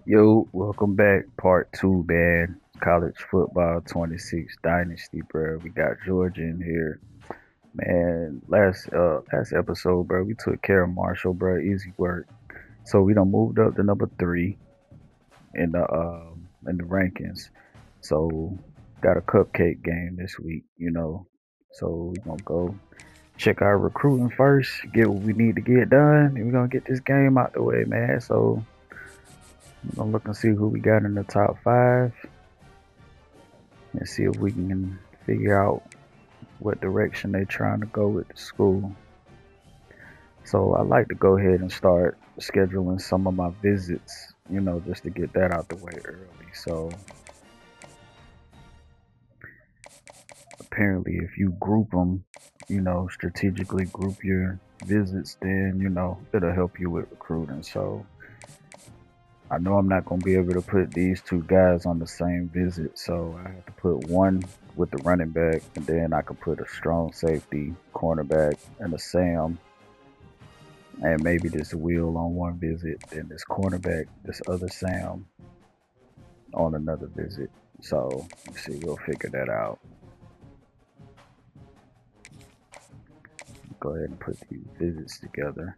Yo, welcome back. Part two, man. College football 26 Dynasty, bro. We got Georgia in here. Man, last episode, bro, we took care of Marshall, bro. Easy work. So we done moved up to number three in the rankings. So got a cupcake game this week, you know. So we gonna go check our recruiting first, get what we need to get done, and we're gonna get this game out the way, man. So we're gonna look and see who we got in the top five and see if we can figure out what direction they're trying to go with the school. So I like to go ahead and start scheduling some of my visits, just to get that out the way early. So apparently, if you group them, strategically group your visits, then it'll help you with recruiting. So I know I'm not going to be able to put these two guys on the same visit, so I have to put one with the running back, and then I could put a strong safety, cornerback, and a Sam, and maybe this Will on one visit, then this cornerback, this other Sam on another visit. So let's see, we'll figure that out. Go ahead and put these visits together.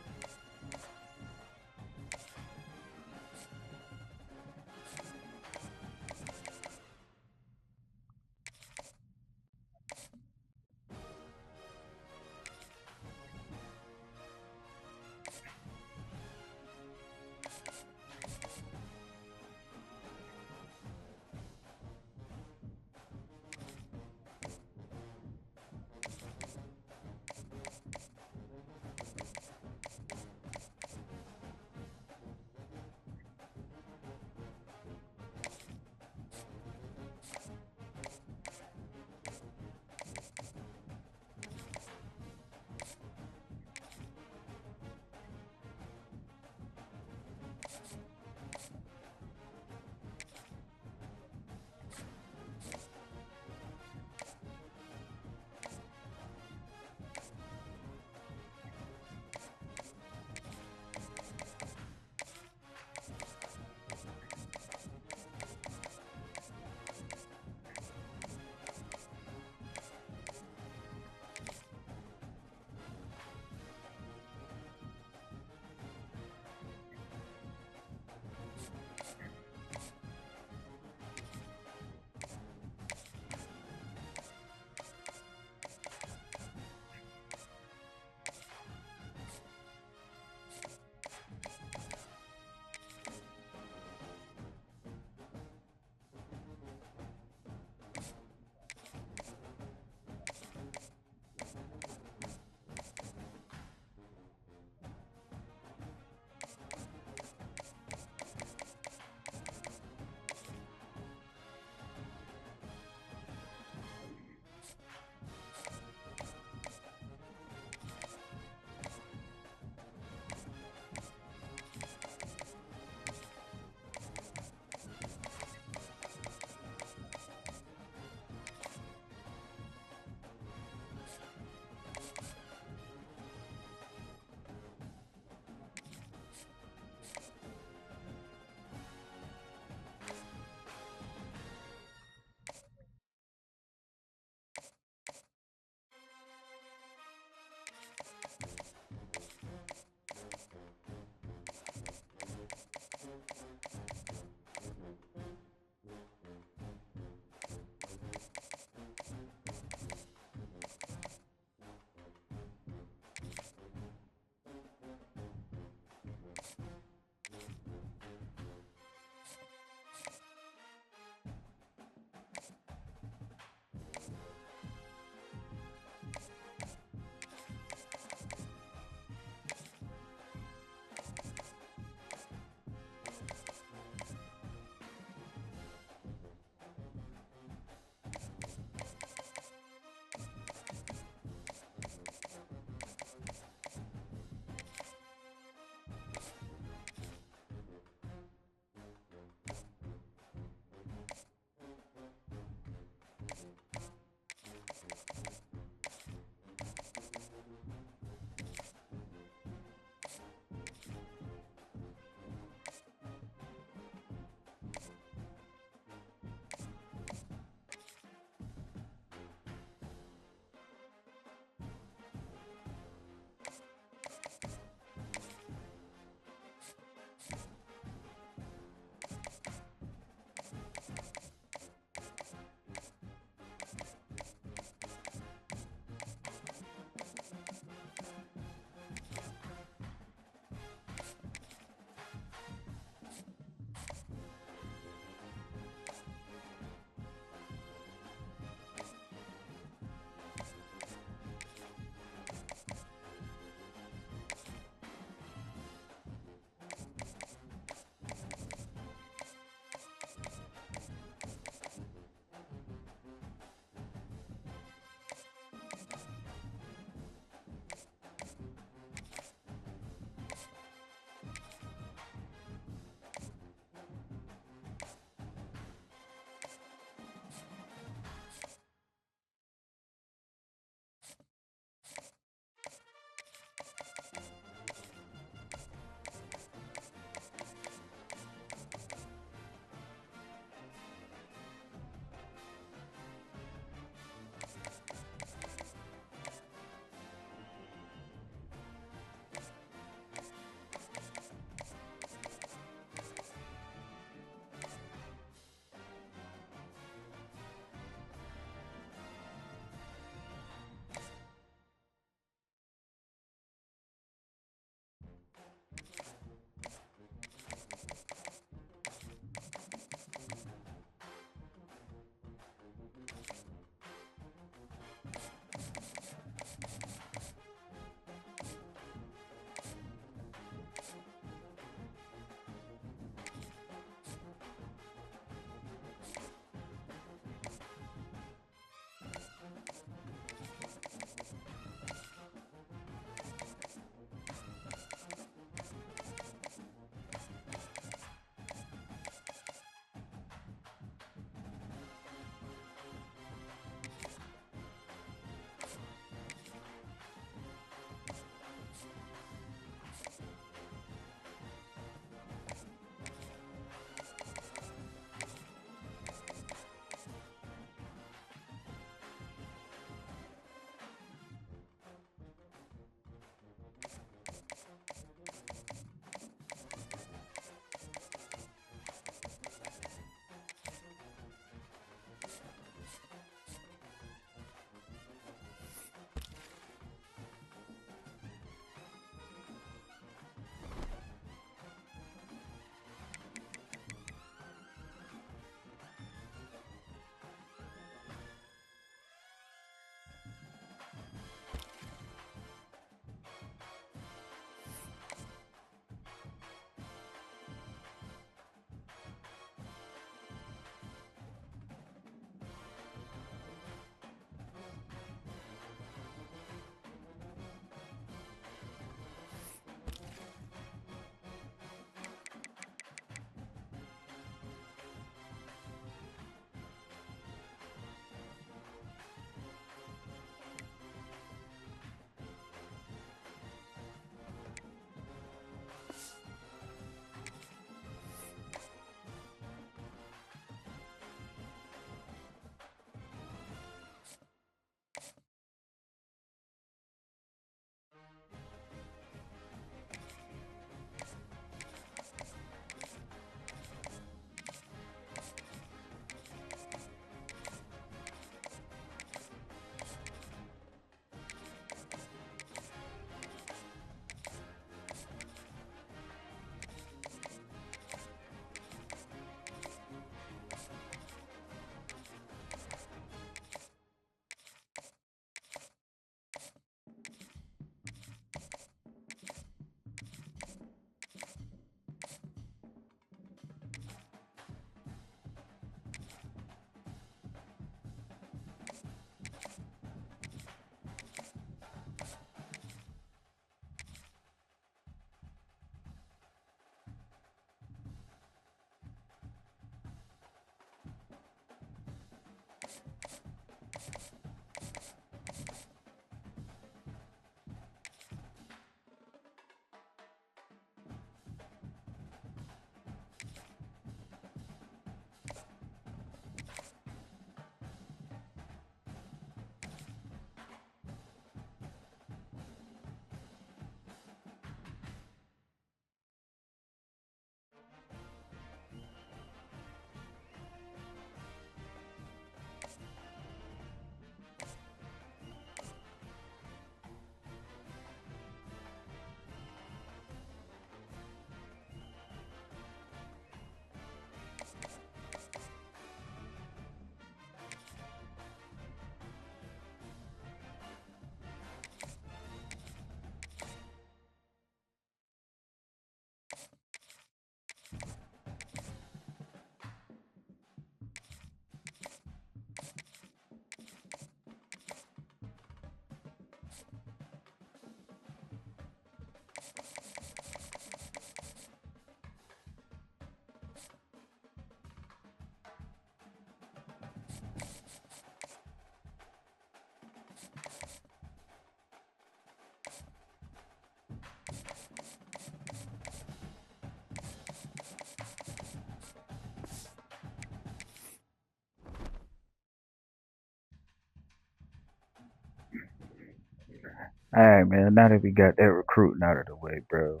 All right, man. Now that we got that recruiting out of the way, bro,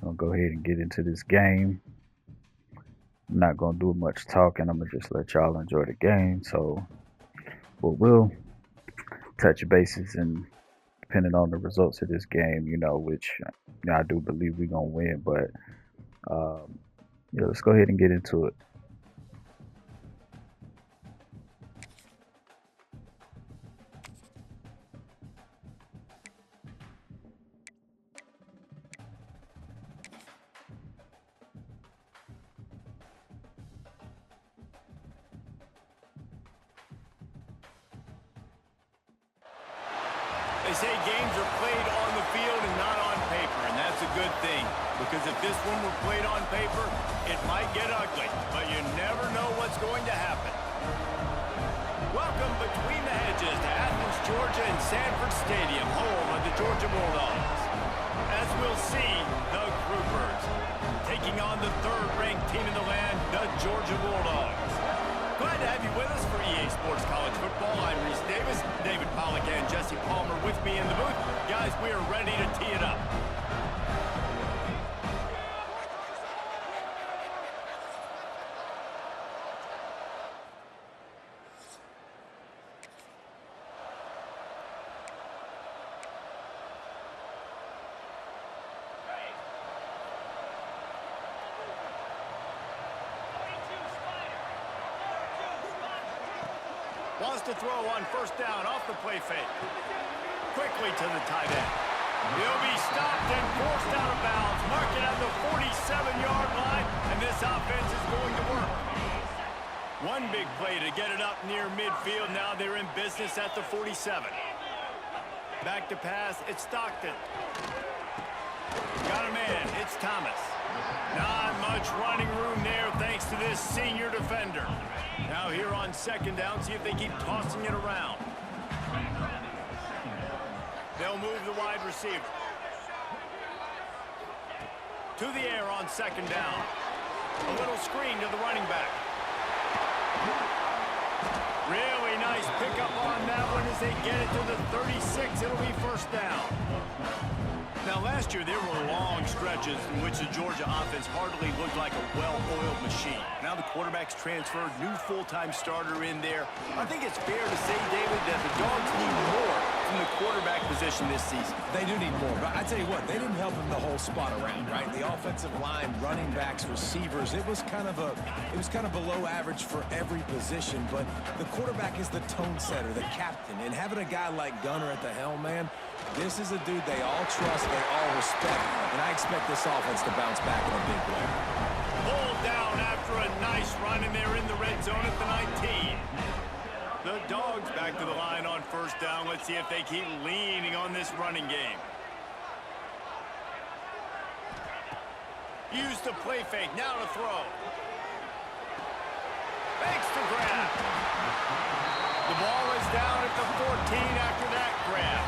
I'm gonna go ahead and get into this game. I'm not gonna do much talking. I'm gonna just let y'all enjoy the game. So, we'll touch bases and depending on the results of this game, which I do believe we're gonna win. But yeah, let's go ahead and get into it. They say games are played on the field and not on paper, and that's a good thing. Because if this one were played on paper, it might get ugly, but you never know what's going to happen. Welcome between the hedges to Athens, Georgia and Sanford Stadium, home of the Georgia Bulldogs. As we'll see, the Groupers taking on the third-ranked team in the land, the Georgia Bulldogs. Glad to have you with us for EA Sports College Football. I'm Reese Davis, David Pollack and Jesse Palmer with me in the booth. Guys, we are ready to tee it up. Wants to throw on first down off the play fake. Quickly to the tight end. He'll be stopped and forced out of bounds. Mark it at the 47-yard line, and this offense is going to work. One big play to get it up near midfield. Now they're in business at the 47. Back to pass, it's Stockton. Got a man, it's Thomas. Not much running room there thanks to this senior defender. Now here on second down, see if they keep tossing it around. They'll move the wide receiver. To the air on second down. A little screen to the running back. Really nice pickup on that one as they get it to the 36. It'll be first down. Now, last year, there were long stretches in which the Georgia offense hardly looked like a well-oiled machine. Now the quarterback's transferred, new full-time starter in there. I think it's fair to say, David, that the Dogs need more from the quarterback position this season. They do need more, but I tell you what, they didn't help him the whole spot around, right? The offensive line, running backs, receivers, it was kind of below average for every position, but the quarterback is the tone setter, the captain, and having a guy like Gunner at the helm, man, this is a dude they all trust, they all respect, and I expect this offense to bounce back in a big way. Pulled down after a nice run, and they're in the red zone at the 19. The Dogs back to the line on first down. Let's see if they keep leaning on this running game. Use the play fake, now to throw. Fakes to grab. The ball is down at the 14 after that grab.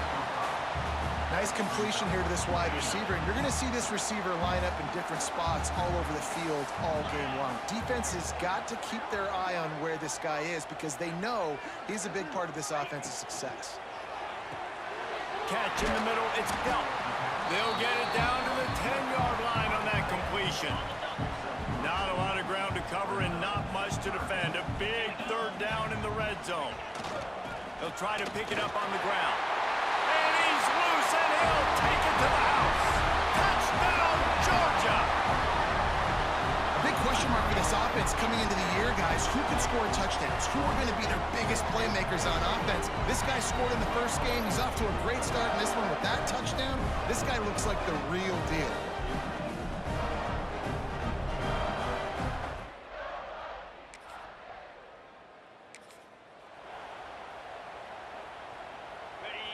Nice completion here to this wide receiver, and you're going to see this receiver line up in different spots all over the field all game long. Defense has got to keep their eye on where this guy is because they know he's a big part of this offense's success. Catch in the middle, it's Belt. They'll get it down to the 10-yard line on that completion. Not a lot of ground to cover and not much to defend. A big third down in the red zone. They'll try to pick it up on the ground. And he's loose, and he'll take it to the house. Touchdown, Georgia! A big question mark for this offense coming into the year, guys. Who can score touchdowns? Who are going to be their biggest playmakers on offense? This guy scored in the first game. He's off to a great start in this one with that touchdown. This guy looks like the real deal.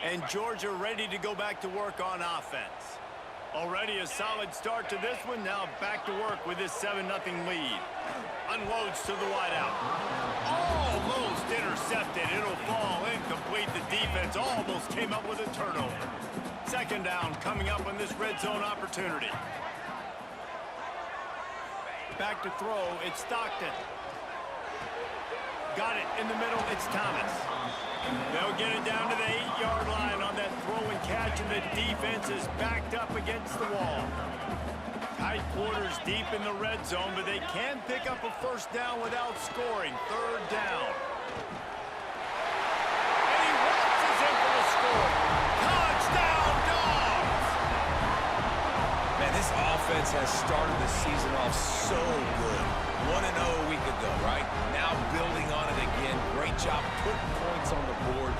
And Georgia ready to go back to work on offense. Already a solid start to this one. Now back to work with this 7-0 lead. Unloads to the wideout. Almost intercepted. It'll fall incomplete. The defense almost came up with a turnover. Second down coming up on this red zone opportunity. Back to throw. It's Stockton. Got it in the middle. It's Thomas. They'll get it down to the 8-yard line on that throw and catch, and the defense is backed up against the wall. Tight quarters deep in the red zone, but they can pick up a first down without scoring. Third down. And he watches in for the score. Touchdown, Dogs! Man, this offense has started the season off so good. 1-0 a week ago, right? Now building on it again. Great job putting points on the board.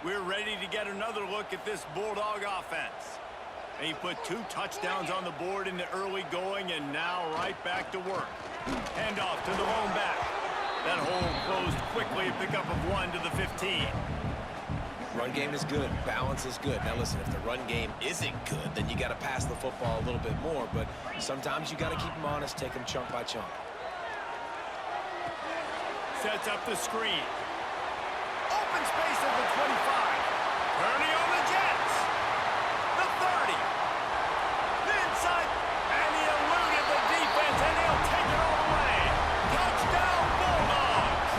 We're ready to get another look at this Bulldog offense. He put 2 touchdowns on the board in the early going, and now right back to work. Handoff to the lone back. That hole closed quickly, a pickup of 1 to the 15. Run game is good. Balance is good. Now listen, if the run game isn't good, then you got to pass the football a little bit more. But sometimes you got to keep them honest, take them chunk by chunk. Sets up the screen. Open space at the 25. Turning on the Jets. The 30. The inside. And he eluded the defense, and he'll take it all away. Touchdown, Bulldogs.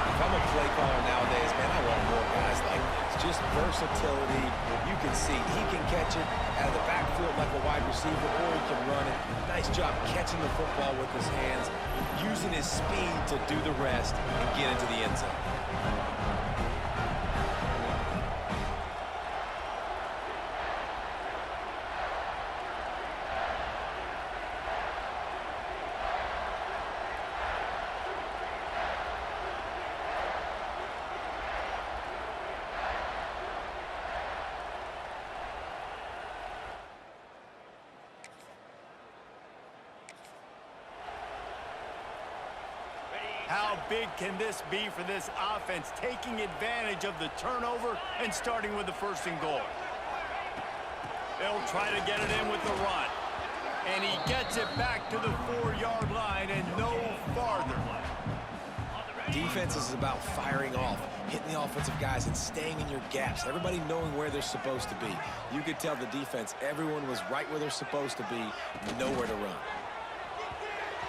If I'm a play caller nowadays, man, I want more guys like this. Just versatility. You can see he can catch it out of the backfield like a wide receiver, or he can run it. Nice job catching the football with his hands, using his speed to do the rest and get into the end zone. How big can this be for this offense, taking advantage of the turnover and starting with the 1st and goal? They'll try to get it in with the run. And he gets it back to the 4-yard line and no farther. Defense is about firing off, hitting the offensive guys and staying in your gaps. Everybody knowing where they're supposed to be. You could tell the defense, everyone was right where they're supposed to be, nowhere to run.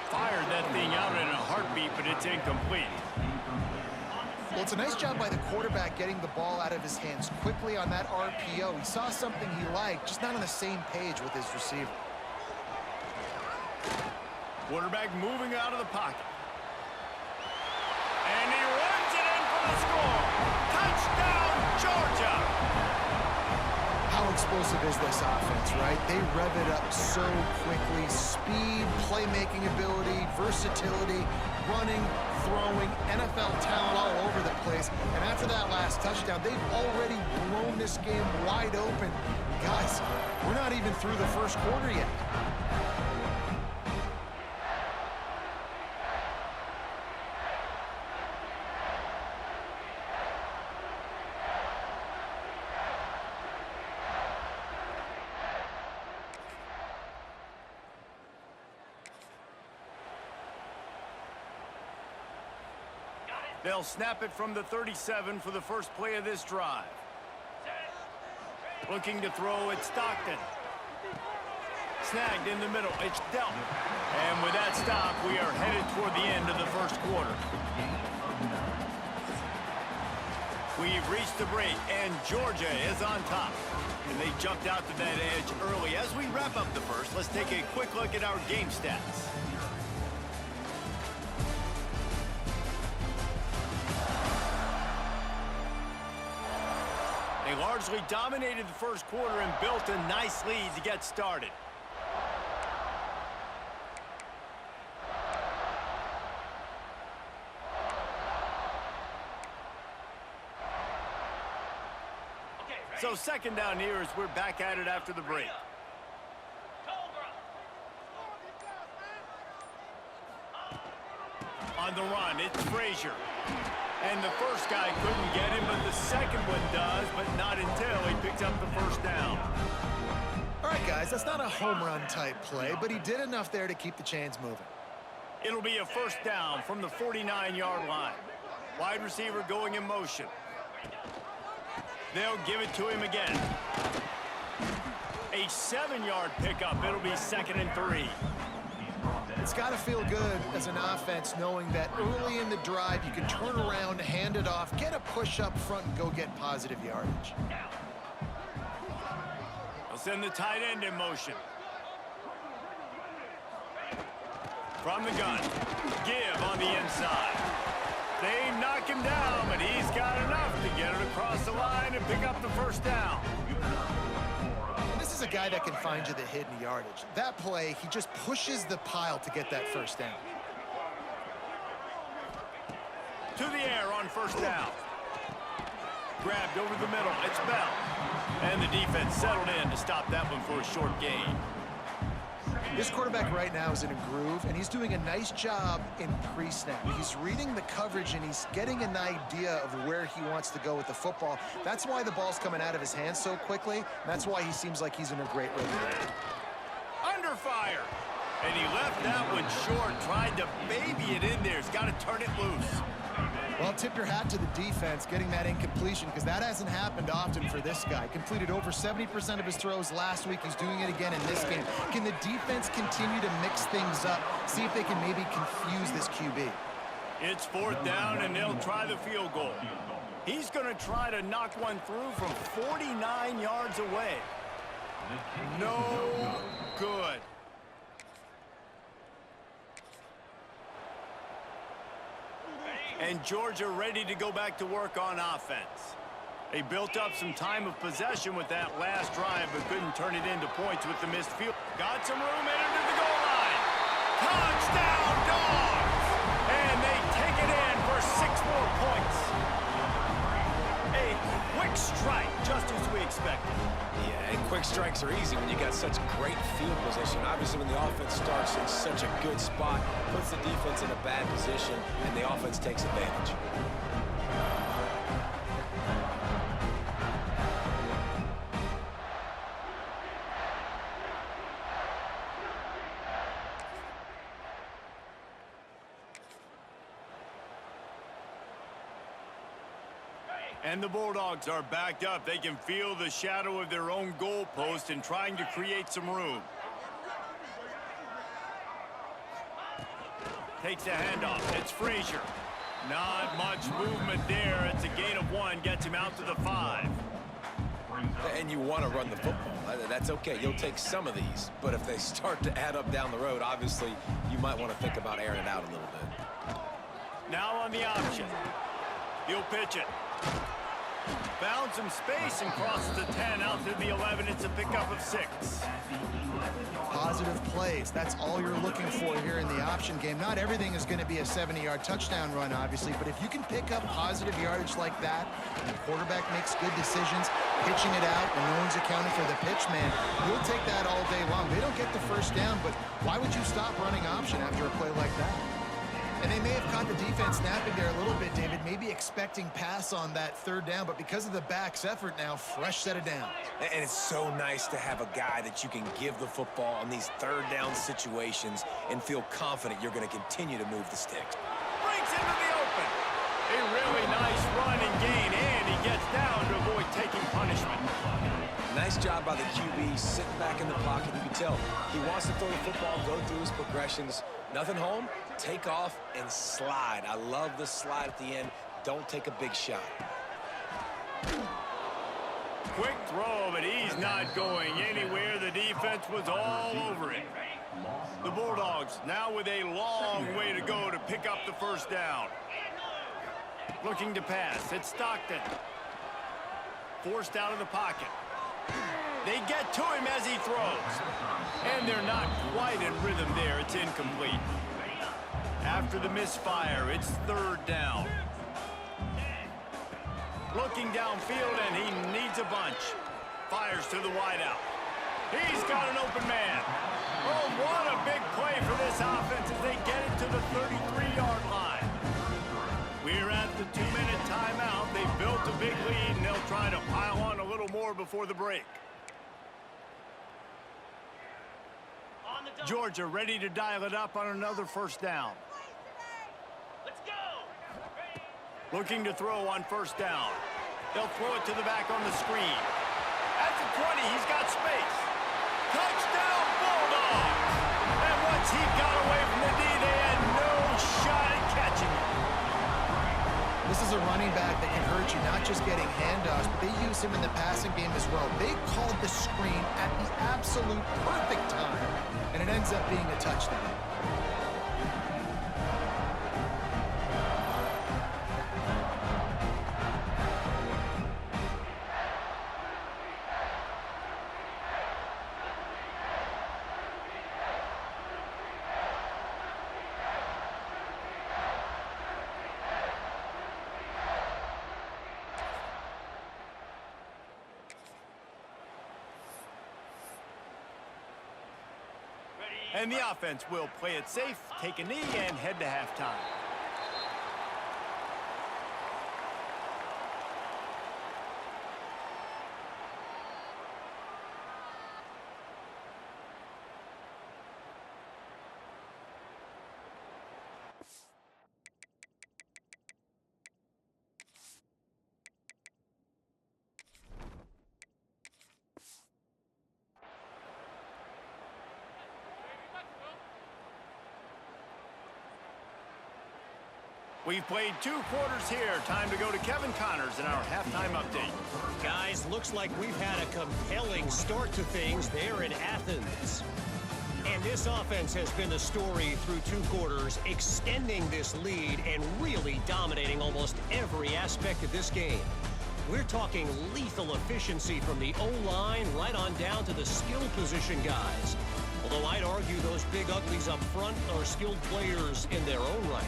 Fired that thing out in a heartbeat, but it's incomplete. Well, it's a nice job by the quarterback getting the ball out of his hands quickly on that RPO. He saw something he liked, just not on the same page with his receiver. Quarterback moving out of the pocket. And he runs it in for the score. Touchdown, Georgia! How explosive is this offense, right? They rev it up so quickly. Speed, playmaking ability, versatility, running, throwing, NFL talent all over the place. And after that last touchdown, they've already blown this game wide open. Guys, we're not even through the first quarter yet. They'll snap it from the 37 for the first play of this drive. Looking to throw at Stockton. Snagged in the middle. It's dealt. And with that stop, we are headed toward the end of the first quarter. We've reached the break, and Georgia is on top. And they jumped out to that edge early. As we wrap up the first, let's take a quick look at our game stats. They largely dominated the first quarter and built a nice lead to get started. So second down here as we're back at it after the break. On the run, it's Frazier. And the first guy couldn't get him, but the second one does, but not until he picks up the first down. All right, guys, that's not a home run type play, but he did enough there to keep the chains moving. It'll be a first down from the 49-yard line. Wide receiver going in motion. They'll give it to him again. 7-yard pickup. It'll be 2nd and 3. It's got to feel good as an offense knowing that early in the drive you can turn around, hand it off, get a push up front, and go get positive yardage. They'll send the tight end in motion. From the gun, give on the inside. They knock him down, but he's got enough to get it across the line and pick up the first down. This is a guy that can find you the hidden yardage. That play, he just pushes the pile to get that first down. To the air on first down. Grabbed over the middle. It's Bell. And the defense settled in to stop that one for a short gain. This quarterback right now is in a groove, and he's doing a nice job in pre-snap. He's reading the coverage, and he's getting an idea of where he wants to go with the football. That's why the ball's coming out of his hands so quickly, and that's why he seems like he's in a great rhythm. Under fire. And he left that one short, tried to baby it in there. He's got to turn it loose. Well, tip your hat to the defense getting that incompletion, because that hasn't happened often for this guy. Completed over 70% of his throws last week. He's doing it again in this game. Can the defense continue to mix things up, see if they can maybe confuse this QB? It's 4th down, and they'll try the field goal. He's going to try to knock one through from 49 yards away. No good. And Georgia ready to go back to work on offense. They built up some time of possession with that last drive, but couldn't turn it into points with the missed field. Got some room headed to the goal line. Touchdown, Dogs! And they take it in for 6 more points. A quick strike, just as we expected. Yeah, and quick strikes are easy when you got such great field position. Obviously, when the offense starts in such a good spot, puts the defense in a bad position, and the offense takes advantage. And the Bulldogs are backed up. They can feel the shadow of their own goalpost and trying to create some room. Takes a handoff. It's Frazier. Not much movement there. It's a gain of 1. Gets him out to the 5. And you want to run the football. That's okay. You'll take some of these. But if they start to add up down the road, obviously, you might want to think about airing it out a little bit. Now on the option. He'll pitch it. Found some space and crosses the 10 out to the 11. It's a pickup of 6. Positive plays. That's all you're looking for here in the option game. Not everything is going to be a 70-yard touchdown run, obviously, but if you can pick up positive yardage like that, and the quarterback makes good decisions, pitching it out, and no one's accounting for the pitch, man, you'll take that all day long. They don't get the first down, but why would you stop running option after a play like that? And they may have caught the defense napping there a little bit, David, maybe expecting pass on that 3rd down, but because of the back's effort now, fresh set of downs. And it's so nice to have a guy that you can give the football on these 3rd down situations and feel confident you're going to continue to move the sticks. Breaks into the open. A really nice run and gain, and he gets down to avoid taking punishment. Nice job by the QB, sitting back in the pocket. You can tell he wants to throw the football, go through his progressions. Nothing home, take off and slide. I love the slide at the end. Don't take a big shot. Quick throw, but he's not going anywhere. The defense was all over it. The Bulldogs now with a long way to go to pick up the first down. Looking to pass. It's Stockton. Forced out of the pocket. They get to him as he throws. And they're not quite in rhythm there. It's incomplete. After the misfire, it's 3rd down. Looking downfield, and he needs a bunch. Fires to the wideout. He's got an open man. Oh, what a big play for this offense as they get it to the 33-yard line. We're at the 2-minute timeout. They've built a big lead, and they'll try to pile on a little more before the break. Georgia ready to dial it up on another first down. Let's go. Looking to throw on first down. They'll throw it to the back on the screen. At the 20, he's got space. running back that can hurt you, not just getting handoffs, but they use him in the passing game as well. They called the screen at the absolute perfect time, and it ends up being a touchdown. And the offense will play it safe, take a knee, and head to halftime. We've played 2 quarters here. Time to go to Kevin Connors in our halftime update. Guys, looks like we've had a compelling start to things there in Athens. And this offense has been the story through 2 quarters, extending this lead and really dominating almost every aspect of this game. We're talking lethal efficiency from the O-line right on down to the skill position guys. Although I'd argue those big uglies up front are skilled players in their own right.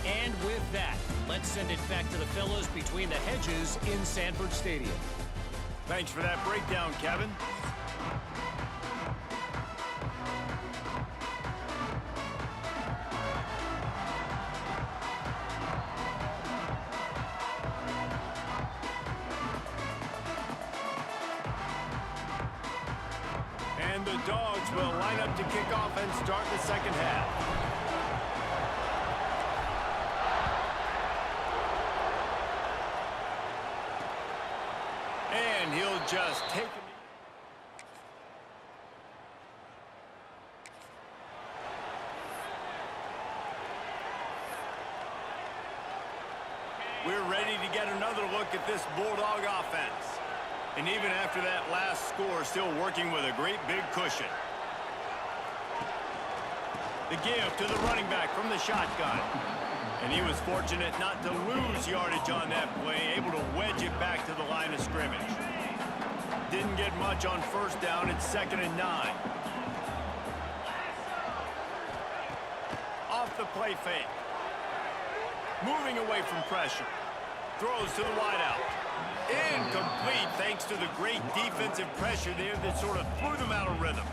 And with that, let's send it back to the fellas between the hedges in Sanford Stadium. Thanks for that breakdown, Kevin. And the Dogs will line up to kick off and start the second half. And he'll just take a knee. We're ready to get another look at this Bulldog offense. And even after that last score, still working with a great big cushion. The give to the running back from the shotgun. And he was fortunate not to lose yardage on that play, able to wedge it back to the line of scrimmage. Didn't get much on first down. It's 2nd and 9. Off the play fake. Moving away from pressure. Throws to the wideout. Incomplete thanks to the great defensive pressure there that sort of threw them out of rhythm.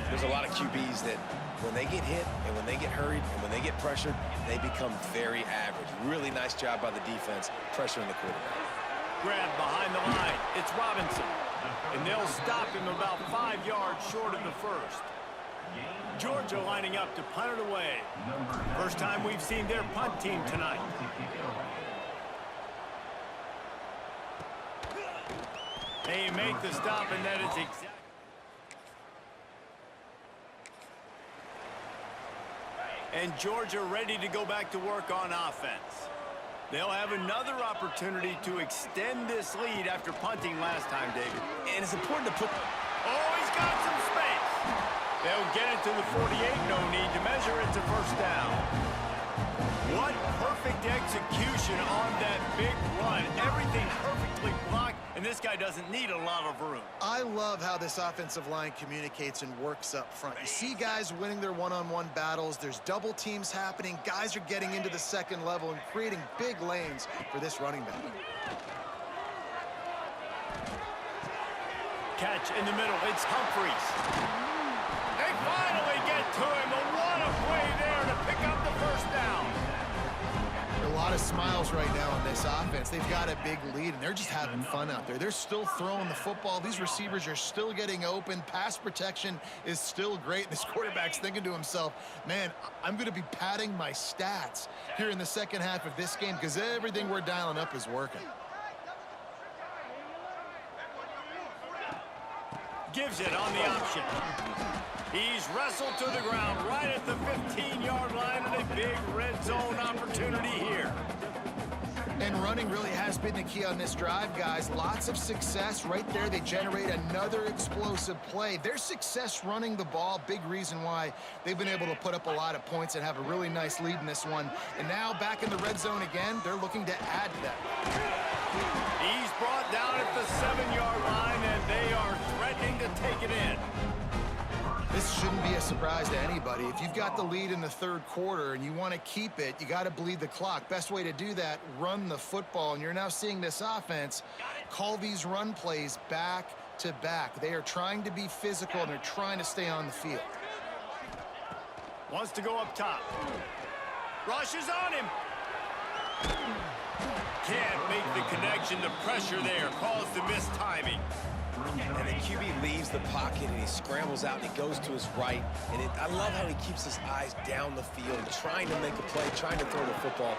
There's a lot of QBs that when they get hit and when they get hurried and when they get pressured, they become very average. Really nice job by the defense pressuring the quarterback. Grab behind the line. It's Robinson. And they'll stop him about 5 yards short of the first. Georgia lining up to punt it away. First time we've seen their punt team tonight. They make the stop, and that is exactly. And Georgia ready to go back to work on offense. They'll have another opportunity to extend this lead after punting last time, David. And it's important to put... Oh, he's got some space. They'll get it to the 48. No need to measure. It's a first down. What perfect execution on that big run. Everything perfectly blocked, and this guy doesn't need a lot of room. I love how this offensive line communicates and works up front. You see guys winning their one-on-one battles. There's double teams happening. Guys are getting into the second level and creating big lanes for this running back. Catch in the middle. It's Humphreys. They finally get to him. What a play there to pick up the first down. A lot of smiles right now on this offense. They've got a big lead, and they're just having fun out there. They're still throwing the football. These receivers are still getting open. Pass protection is still great. This quarterback's thinking to himself, man, I'm going to be padding my stats here in the second half of this game because everything we're dialing up is working. Gives it on the option. He's wrestled to the ground right at the 15-yard line, and a big red zone opportunity here. And running really has been the key on this drive, guys. Lots of success right there. They generate another explosive play. Their success running the ball, big reason why they've been able to put up a lot of points and have a really nice lead in this one. And now back in the red zone again, they're looking to add to that. He's brought down at the 7-yard line, and they are threatening to take it in. This shouldn't be a surprise to anybody. If you've got the lead in the third quarter and you want to keep it, you got to bleed the clock. Best way to do that, run the football. And you're now seeing this offense call these run plays back to back. They are trying to be physical, and they're trying to stay on the field. Wants to go up top. Rushes on him. Can't make the connection. The pressure there caused the mistiming. And the QB leaves the pocket, and he scrambles out, and he goes to his right. And I love how he keeps his eyes down the field, trying to make a play, trying to throw the football.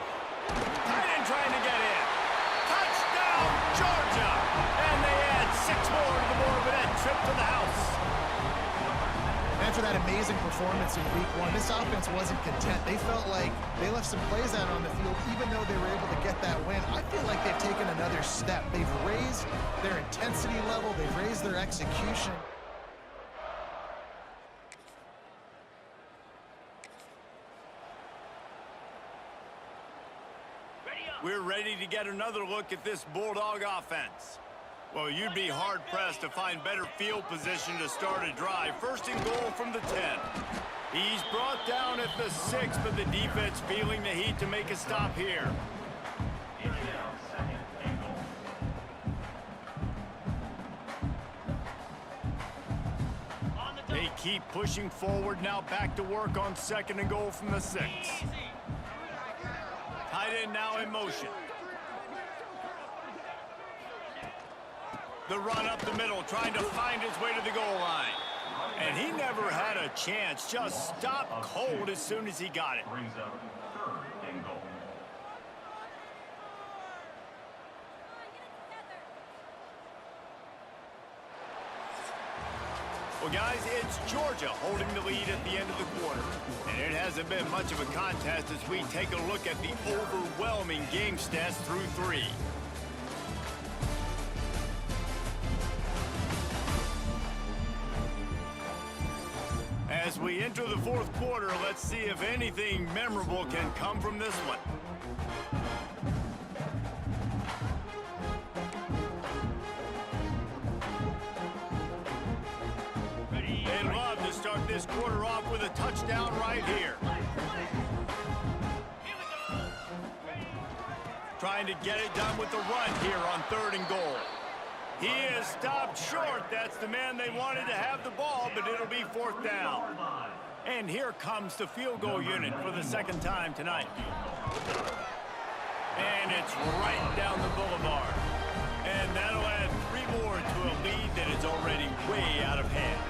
Tight end trying to get in. Touchdown, Georgia! And they add 6 more to the board with that trip to the house. After that amazing performance in week 1, this offense wasn't content. They felt like they left some plays out on the field, even though they were able to get that win. I feel like they've taken another step. They've raised their intensity level. They've raised their execution. We're ready to get another look at this Bulldog offense. Well, you'd be hard-pressed to find better field position to start a drive. First and goal from the 10. He's brought down at the 6, but the defense feeling the heat to make a stop here. They keep pushing forward, now back to work on second and goal from the 6. Tight end now in motion. The run up the middle, trying to find his way to the goal line. And he never had a chance, just stopped cold as soon as he got it. Well, guys, it's Georgia holding the lead at the end of the quarter. And it hasn't been much of a contest as we take a look at the overwhelming game stats through 3. As we enter the fourth quarter, let's see if anything memorable can come from this one. They'd love to start this quarter off with a touchdown right here. Trying to get it done with the run here on 3rd and goal. He is stopped short. That's the man they wanted to have the ball, but it'll be 4th down. And here comes the field goal unit for the 2nd time tonight. And it's right down the boulevard. And that'll add 3 more to a lead that is already way out of hand.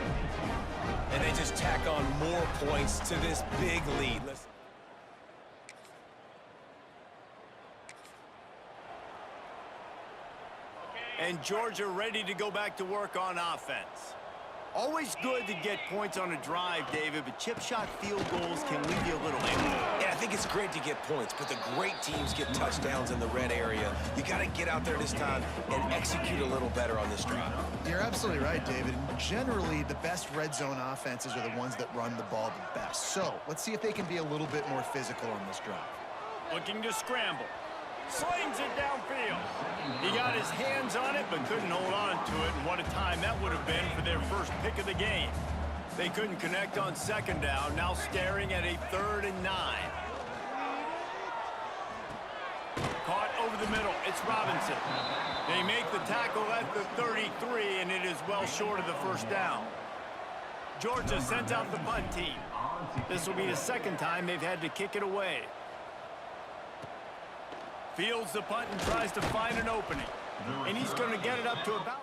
And they just tack on more points to this big lead. And Georgia ready to go back to work on offense. Always good to get points on a drive, David, but chip shot field goals can leave you a little angry. Yeah, I think it's great to get points, but the great teams get touchdowns in the red area. You got to get out there this time and execute a little better on this drive. You're absolutely right, David. Generally, the best red zone offenses are the ones that run the ball the best. So let's see if they can be a little bit more physical on this drive. Looking to scramble. Slings it downfield. He got his hands on it, but couldn't hold on to it. And what a time that would have been for their first pick of the game. They couldn't connect on 2nd down, now staring at a 3rd and 9. Caught over the middle. It's Robinson. They make the tackle at the 33, and it is well short of the 1st down. Georgia sends out the punt team. This will be the 2nd time they've had to kick it away. Fields the punt and tries to find an opening. And he's going to get it up to about...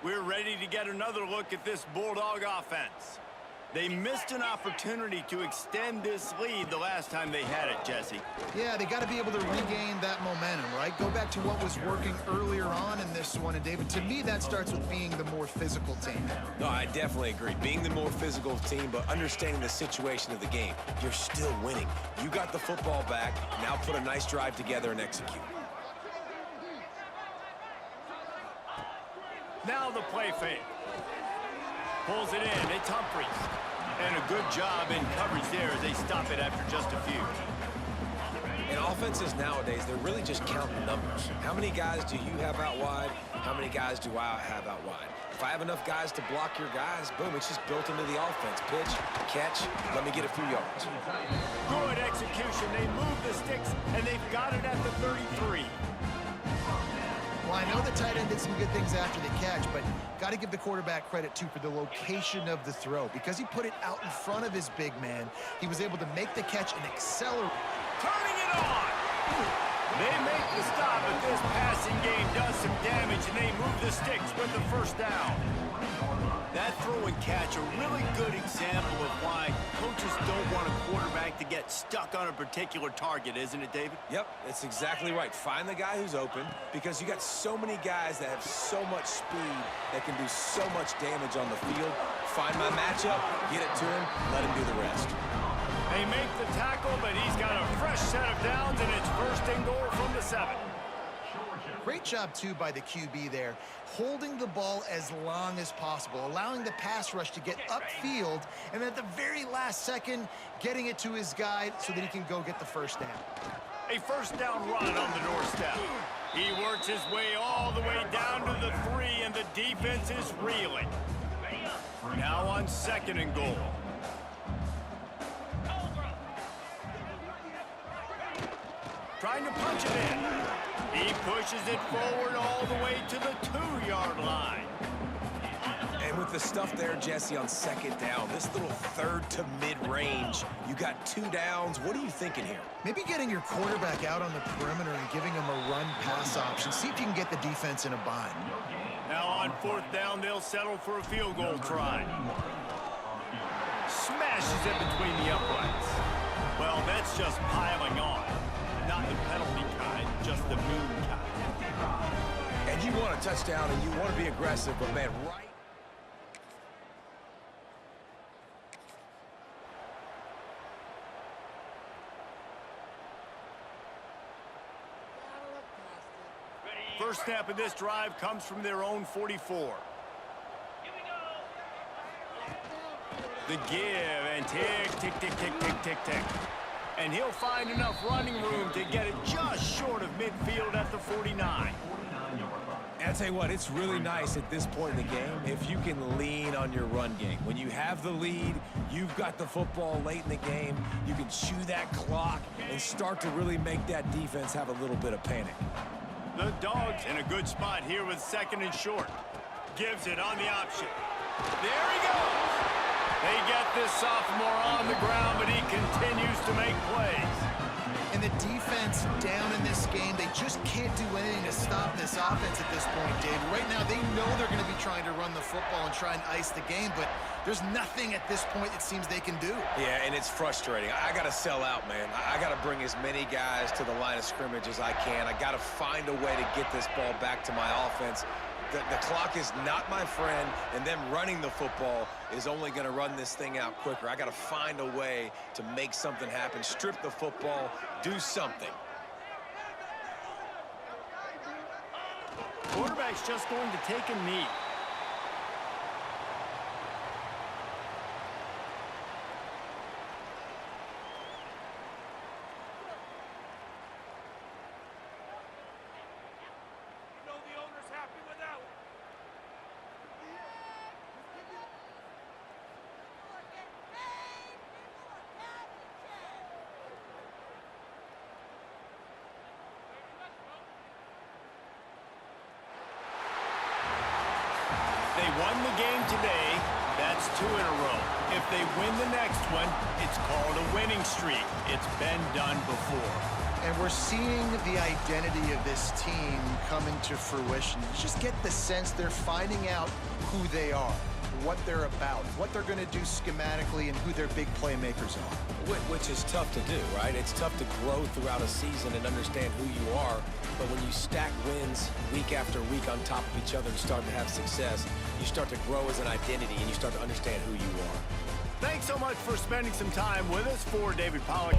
We're ready to get another look at this Bulldog offense. They missed an opportunity to extend this lead the last time they had it, Jesse. Yeah, they got to be able to regain that momentum, right? right? Go back to what was working earlier on in this one. And, David, to me, that starts with being the more physical team. No, I definitely agree. Being the more physical team, but understanding the situation of the game. You're still winning. You got the football back. Now put a nice drive together and execute. Now the play fake. Pulls it in. It's Humphries. And a good job in coverage there as they stop it after just a few. In offenses nowadays, they're really just counting numbers. How many guys do you have out wide? How many guys do I have out wide? If I have enough guys to block your guys, boom, it's just built into the offense. Pitch, catch, let me get a few yards. Good execution. They move the sticks, and they've got it at the 33. Well, I know the tight end did some good things after the catch, but got to give the quarterback credit, too, for the location of the throw. Because he put it out in front of his big man, he was able to make the catch and accelerate. Turning it on. They make the stop, but this passing game does some damage, and they move the sticks with the first down. That throw and catch, a really good example of why coaches don't want a quarterback to get stuck on a particular target, isn't it, David? Yep, that's exactly right. Find the guy who's open, because you got so many guys that have so much speed that can do so much damage on the field. Find my matchup, get it to him, let him do the rest. They make the tackle, but he's got a fresh set of downs, and it's first and goal from the 7. Great job, too, by the QB there, holding the ball as long as possible, allowing the pass rush to get upfield, and at the very last second, getting it to his guy so that he can go get the first down. A first down run on the doorstep. He works his way all the way down to the 3, and the defense is reeling. Now on 2nd and goal. Trying to punch it in. He pushes it forward all the way to the 2-yard line. And with the stuff there, Jesse, on 2nd down, this little 3rd to mid-range, you got 2 downs. What are you thinking here? Maybe getting your quarterback out on the perimeter and giving him a run-pass option. See if you can get the defense in a bind. Now on 4th down, they'll settle for a field goal try. Smashes it between the uprights. Well, that's just piling on. Not the penalty kind, just the moon kind. And you want a touchdown, and you want to be aggressive, but, man, right. First snap of this drive comes from their own 44. The give, and tick, tick, tick, tick, tick, tick, tick. And he'll find enough running room to get it just short of midfield at the 49. And I'll tell you what, it's really nice at this point in the game if you can lean on your run game. When you have the lead, you've got the football late in the game, you can chew that clock and start to really make that defense have a little bit of panic. The Dogs in a good spot here with 2nd and short. Gives it on the option. There he goes. They get this sophomore on the ground, but he continues to make plays. And the defense down in this game, they just can't do anything to stop this offense at this point, Dave. Right now, they know they're going to be trying to run the football and try and ice the game, but there's nothing at this point it seems they can do. Yeah, and it's frustrating. I got to sell out, man. I got to bring as many guys to the line of scrimmage as I can. I got to find a way to get this ball back to my offense. The clock is not my friend, and them running the football is only going to run this thing out quicker. I got to find a way to make something happen, strip the football, do something. Quarterback's just going to take a knee. They won the game today. That's 2 in a row. If they win the next one, it's called a winning streak. It's been done before. And we're seeing the identity of this team coming to fruition. You just get the sense they're finding out who they are. what they're about, what they're going to do schematically, and who their big playmakers are. Which is tough to do, right? It's tough to grow throughout a season and understand who you are. But when you stack wins week after week on top of each other and start to have success, you start to grow as an identity and you start to understand who you are. Thanks so much for spending some time with us. For David Pollack.